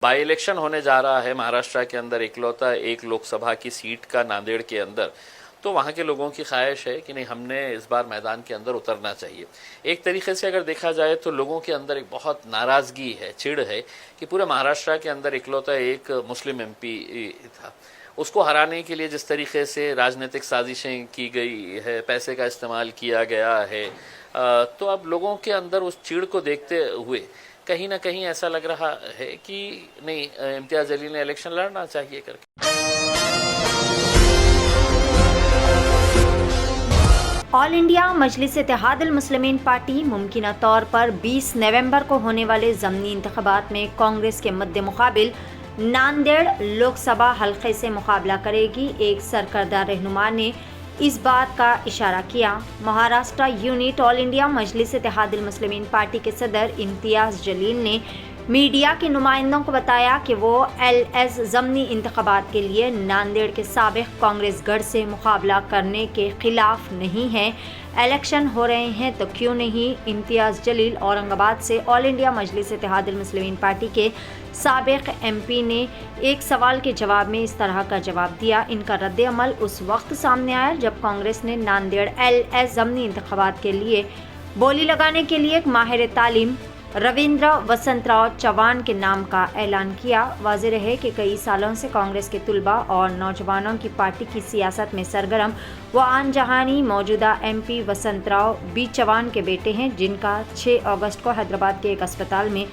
By election होने जा रहा है महाराष्ट्र के अंदर, इकलौता एक लोकसभा की सीट का नांदेड़ के अंदर। तो वहाँ के लोगों की ख्वाहिश है कि नहीं, हमने इस बार मैदान के अंदर उतरना चाहिए। एक तरीके से अगर देखा जाए तो लोगों के अंदर एक बहुत नाराज़गी है, चिढ़ है कि पूरे महाराष्ट्र के अंदर इकलौता एक मुस्लिम एमपी था। उसको हराने के लिए जिस तरीके से राजनीतिक साजिशें की गई है, पैसे का इस्तेमाल किया गया है, तो अब लोगों के अंदर उस चिढ़ को देखते हुए कहीं ना कहीं ऐसा लग रहा है कि नहीं, इम्तियाज़ जलील ने इलेक्शन लड़ना चाहिए करके। ऑल इंडिया मजलिस इत्तेहादुल मुस्लिमीन पार्टी मुमकिना तौर पर 20 नवंबर को होने वाले ज़मीनी इंतखाबात में कांग्रेस के मद्दे मुकाबिल नांदेड़ लोकसभा हल्के से मुकाबला करेगी। एक सरकर्दा रहनुमा ने इस बात का इशारा किया। महाराष्ट्र यूनिट ऑल इंडिया मजलिस इत्तेहादुल मुस्लिमीन पार्टी के सदर इम्तियाज़ जलील ने मीडिया के नुमाइंदों को बताया कि वो LS ज़मीनी इंतखाबात के लिए नांदेड़ के साबिक़ कांग्रेस गढ़ से मुकाबला करने के खिलाफ नहीं हैं। इलेक्शन हो रहे हैं तो क्यों नहीं। इम्तियाज़ जलील औरंगाबाद से ऑल इंडिया मजलिस इत्तेहादुल मुस्लिमीन पार्टी के साबिक़ MP ने एक सवाल के जवाब में इस तरह का जवाब दिया। इनका रद्द-ए-अमल उस वक्त सामने आया जब कांग्रेस ने नांदेड़ LS ज़मीनी इंतखाबात के लिए बोली लगाने के लिए एक माहिर तालीम रविंद्र वसंतराव चौहान के नाम का ऐलान किया। वाज़ेह रहे कि कई सालों से कांग्रेस के तुलबा और नौजवानों की पार्टी की सियासत में सरगर्म व आन जहानी मौजूदा MP वसंतराव B चौहान के बेटे हैं, जिनका 6 अगस्त को हैदराबाद के एक अस्पताल में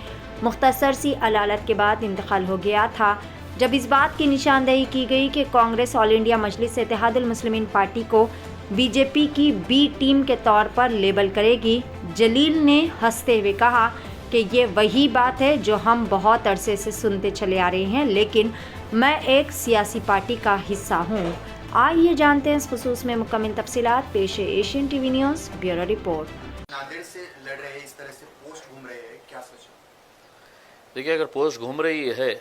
मुख्तसर सी अलालत के बाद इंतकाल हो गया था। जब इस बात की निशानदेही की गई कि कांग्रेस ऑल इंडिया मजलिस इत्तेहादुल मुस्लिमीन पार्टी को BJP की B टीम के तौर पर लेबल करेगी, जलील ने हंसते हुए कहा कि ये वही बात है जो हम बहुत अरसे से सुनते चले आ रहे हैं, लेकिन मैं एक सियासी पार्टी का हिस्सा हूँ। आइए जानते हैं इस खुसूस में मुकम्मल तफसीलात। पेश है Asian TV news bureau report. Nanded से लड़ रहे हैं, इस तरह से पोस्ट घूम रहे हैं, क्या सोचा? देखिए, अगर पोस्ट घूम रही है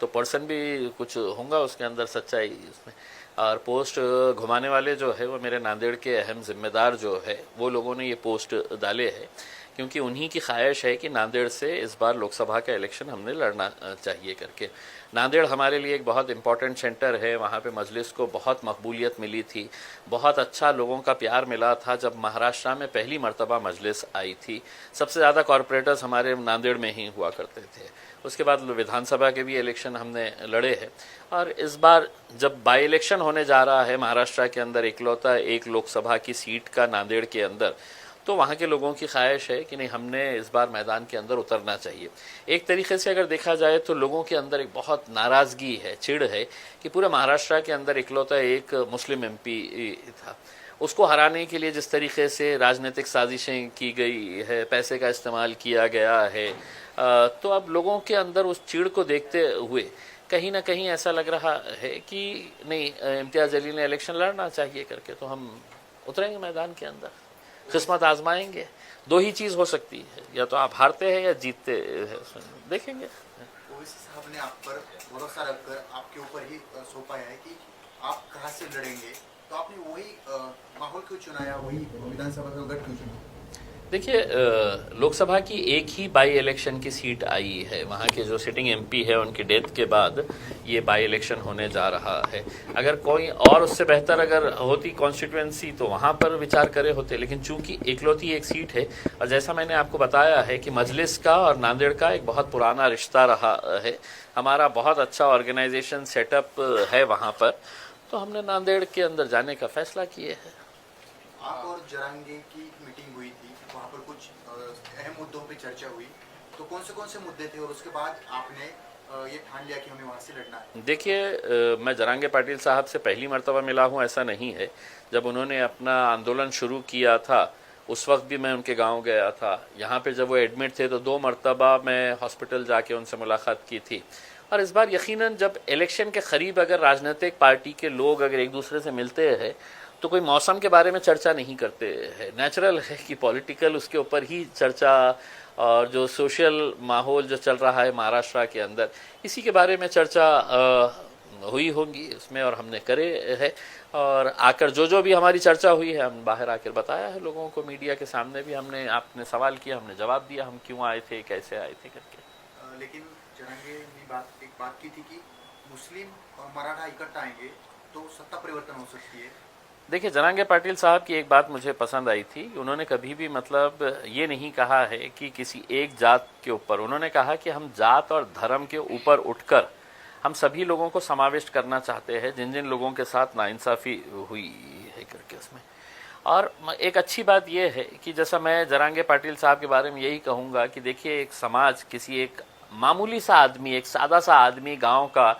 तो पर्सन भी कुछ होगा उसके अंदर, सच्चाई उसमें। और पोस्ट घुमाने वाले जो है वो मेरे नांदेड़ के अहम जिम्मेदार जो है वो लोगों ने ये पोस्ट डाले हैं, क्योंकि उन्हीं की ख्वाहिश है कि नांदेड़ से इस बार लोकसभा का इलेक्शन हमने लड़ना चाहिए करके। नांदेड़ हमारे लिए एक बहुत इंपॉर्टेंट सेंटर है, वहाँ पे मजलिस को बहुत मकबूलियत मिली थी, बहुत अच्छा लोगों का प्यार मिला था जब महाराष्ट्र में पहली मर्तबा मजलिस आई थी। सबसे ज़्यादा कॉरपोरेटर्स हमारे नांदेड़ में ही हुआ करते थे। उसके बाद विधानसभा के भी इलेक्शन हमने लड़े हैं, और इस बार जब बाई इलेक्शन होने जा रहा है महाराष्ट्र के अंदर, इकलौता एक लोकसभा की सीट का नांदेड़ के अंदर, तो वहाँ के लोगों की ख्वाहिश है कि नहीं, हमने इस बार मैदान के अंदर उतरना चाहिए। एक तरीके से अगर देखा जाए तो लोगों के अंदर एक बहुत नाराज़गी है, चिढ़ है कि पूरे महाराष्ट्र के अंदर इकलौता एक मुस्लिम MP था। उसको हराने के लिए जिस तरीके से राजनीतिक साजिशें की गई है, पैसे का इस्तेमाल किया गया है, तो अब लोगों के अंदर उस चिढ़ को देखते हुए कहीं ना कहीं ऐसा लग रहा है कि नहीं, इम्तियाज़ जलील ने इलेक्शन लड़ना चाहिए करके। तो हम उतरेंगे मैदान के अंदर, किस्मत आजमाएंगे। दो ही चीज़ हो सकती है, या तो आप हारते हैं या जीतते हैं, देखेंगे। ओवैसी साहब ने आप पर भरोसा रखकर आपके ऊपर ही सौंपा है कि आप कहाँ से लड़ेंगे, तो आपने वही माहौल क्यों चुनाया, वही विधानसभा का गढ़ क्यों चुना? देखिए, लोकसभा की एक ही बाई इलेक्शन की सीट आई है। वहाँ के जो सिटिंग MP है उनकी डेथ के बाद ये बाई इलेक्शन होने जा रहा है। अगर कोई और उससे बेहतर अगर होती कॉन्स्टिट्यूएंसी तो वहाँ पर विचार करे होते, लेकिन चूंकि इकलौती एक सीट है, और जैसा मैंने आपको बताया है कि मजलिस का और नांदेड़ का एक बहुत पुराना रिश्ता रहा है, हमारा बहुत अच्छा ऑर्गेनाइजेशन सेटअप है वहाँ पर, तो हमने नांदेड़ के अंदर जाने का फैसला किए है। आप और जरांगे की मीटिंग हुई थी, वहाँ पर कुछ अहम मुद्दों पे चर्चा हुई, तो कौन से मुद्दे थे और उसके बाद आपने ये ठान लिया कि हमें वहाँ से लड़ना है? देखिए, मैं जरांगे पाटिल साहब से पहली मर्तबा मिला हूँ ऐसा नहीं है। जब उन्होंने अपना आंदोलन शुरू किया था उस वक्त भी मैं उनके गांव गया था। यहाँ पे जब वो एडमिट थे तो 2 मर्तबा मैं हॉस्पिटल जाके उनसे मुलाकात की थी। और इस बार यकीनन जब इलेक्शन के करीब अगर राजनीतिक पार्टी के लोग अगर एक दूसरे से मिलते हैं तो कोई मौसम के बारे में चर्चा नहीं करते हैं। नेचुरल है कि पॉलिटिकल उसके ऊपर ही चर्चा, और जो सोशल माहौल जो चल रहा है महाराष्ट्र के अंदर, इसी के बारे में चर्चा हुई होंगी उसमें, और हमने करे है। और आकर जो भी हमारी चर्चा हुई है हम बाहर आकर बताया है लोगों को, मीडिया के सामने भी हमने, आपने सवाल किया हमने जवाब दिया, हम क्यों आए थे, कैसे आए थे करके। लेकिन जरंगे ने एक बात की थी कि मुस्लिम और मराठा इकट्ठा आएंगे तो सत्ता परिवर्तन हो सकती है। देखिए, जरांगे पाटिल साहब की एक बात मुझे पसंद आई थी। उन्होंने कभी भी मतलब ये नहीं कहा है कि किसी एक जात के ऊपर, उन्होंने कहा कि हम जात और धर्म के ऊपर उठकर हम सभी लोगों को समाविष्ट करना चाहते हैं जिन जिन लोगों के साथ नाइंसाफ़ी हुई है करके उसमें। और एक अच्छी बात यह है कि जैसा मैं जरांगे पाटिल साहब के बारे में यही कहूँगा कि देखिए, एक समाज, किसी एक मामूली सा आदमी, एक सादा सा आदमी गाँव का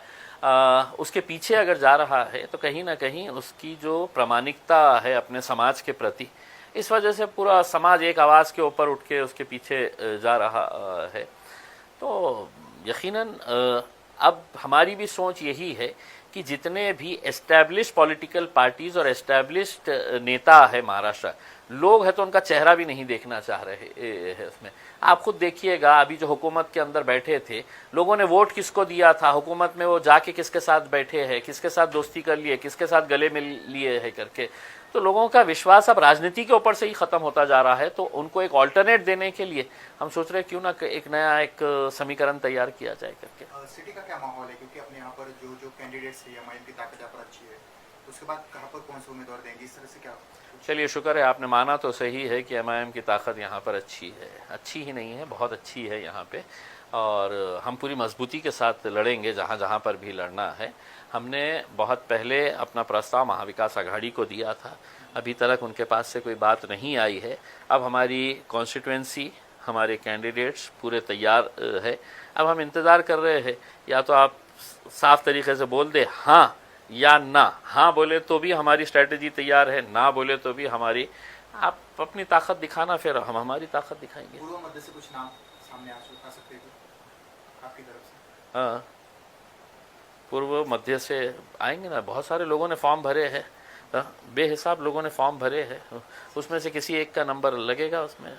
उसके पीछे अगर जा रहा है तो कहीं ना कहीं उसकी जो प्रामाणिकता है अपने समाज के प्रति, इस वजह से पूरा समाज एक आवाज़ के ऊपर उठ के उसके पीछे जा रहा है। तो यकीनन अब हमारी भी सोच यही है कि जितने भी एस्टैब्लिश पॉलिटिकल पार्टीज़ और एस्टैब्लिश्ड नेता है महाराष्ट्र, लोग हैं तो उनका चेहरा भी नहीं देखना चाह रहे हैं उसमें। आप खुद देखिएगा, अभी जो हुकूमत के अंदर बैठे थे, लोगों ने वोट किसको दिया था, हुकूमत में वो जाके किसके साथ बैठे हैं, किसके साथ दोस्ती कर लिए, किसके साथ गले मिल लिए है करके। तो लोगों का विश्वास अब राजनीति के ऊपर से ही ख़त्म होता जा रहा है। तो उनको एक ऑल्टरनेट देने के लिए हम सोच रहे हैं क्यों ना एक नया एक समीकरण तैयार किया जाए करके। सिटी का क्या माहौल है, क्योंकि अपने यहाँ पर जो कैंडिडेट्स है एमआईएम की ताकत यहाँ पर अच्छी है, उसके बाद कहाँ पर कौन से उम्मीदवार देंगे, इस तरह से क्या? चलिए, शुक्र है आपने माना तो सही है कि एमआईएम की ताकत यहाँ पर अच्छी है। अच्छी ही नहीं है, बहुत अच्छी है यहाँ पे। और हम पूरी मजबूती के साथ लड़ेंगे जहाँ जहाँ पर भी लड़ना है। हमने बहुत पहले अपना प्रस्ताव महाविकास आघाड़ी को दिया था, अभी तक उनके पास से कोई बात नहीं आई है। अब हमारी कॉन्स्टिट्यूएंसी, हमारे कैंडिडेट्स पूरे तैयार है। अब हम इंतज़ार कर रहे हैं, या तो आप साफ तरीके से बोल दे हाँ या ना। हाँ बोले तो भी हमारी स्ट्रेटजी तैयार है, ना बोले तो भी हमारी, आप अपनी ताकत दिखाना, फिर हम हमारी ताकत दिखाएंगे। पूर्व मध्य से कुछ नाम सामने आ सकते हैं आपकी तरफ से? हाँ, पूर्व मध्य से आएंगे ना, बहुत सारे लोगों ने फॉर्म भरे हैं, बेहिसाब लोगों ने फॉर्म भरे हैं, उसमें से किसी एक का नंबर लगेगा उसमें।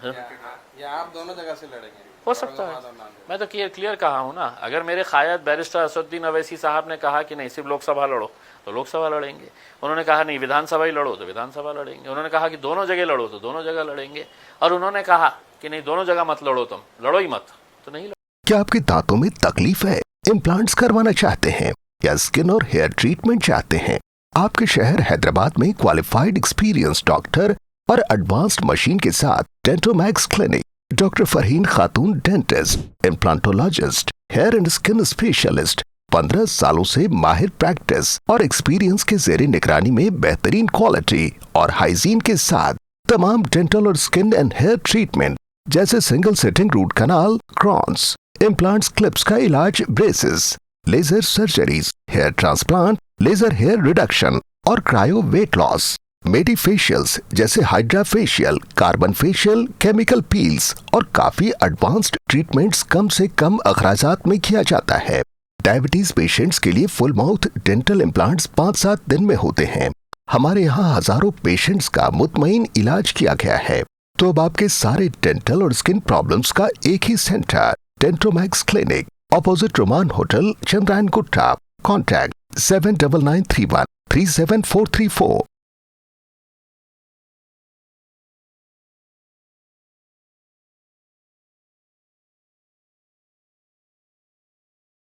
या आप दोनों जगह से लड़ेंगे? हो सकता है। मैं तो क्लियर कहा हूँ ना, अगर मेरे क़ायद बैरिस्टर असदुद्दीन अवैसी साहब ने कहा कि नहीं सिर्फ लोकसभा लड़ो तो लोकसभा लड़ेंगे, उन्होंने कहा नहीं विधानसभा ही लड़ो तो विधानसभा लड़ेंगे, उन्होंने कहा कि दोनों जगह लड़ो तो दोनों जगह लड़ेंगे, और उन्होंने कहा कि नहीं दोनों जगह मत लड़ो, तुम लड़ो ही मत, तो नहीं लड़ो। क्या आपके दांतों में तकलीफ है, इम्प्लांट्स करवाना चाहते हैं या स्किन और हेयर ट्रीटमेंट चाहते हैं? आपके शहर हैदराबाद में क्वालिफाइड एक्सपीरियंस डॉक्टर और एडवांस्ड मशीन के साथ Dentomax clinic, doctor Farheen Khatoon dentist, implantologist, hair and skin specialist, 15 सालों से माहिर प्रैक्टिस और एक्सपीरियंस के ज़ेरे निगरानी में बेहतरीन क्वालिटी और हाइजीन के साथ तमाम डेंटल और स्किन एंड हेयर ट्रीटमेंट जैसे single sitting root canal, crowns, implants, clips का इलाज, braces, laser surgeries, hair transplant, laser hair reduction और cryo weight loss, medi facials जैसे hydra facial, carbon facial, chemical peels और काफी advanced treatments कम से कम अखराजात में किया जाता है। डायबिटीज पेशेंट्स के लिए फुल माउथ डेंटल इम्प्लांट्स 5-7 दिन में होते हैं। हमारे यहाँ हजारों पेशेंट्स का मुतमईन इलाज किया गया है। तो अब आपके सारे डेंटल और स्किन प्रॉब्लम्स का एक ही centre, Dentomax clinic, opposite Roman hotel, Chandrayangutta. Contact 7993137434।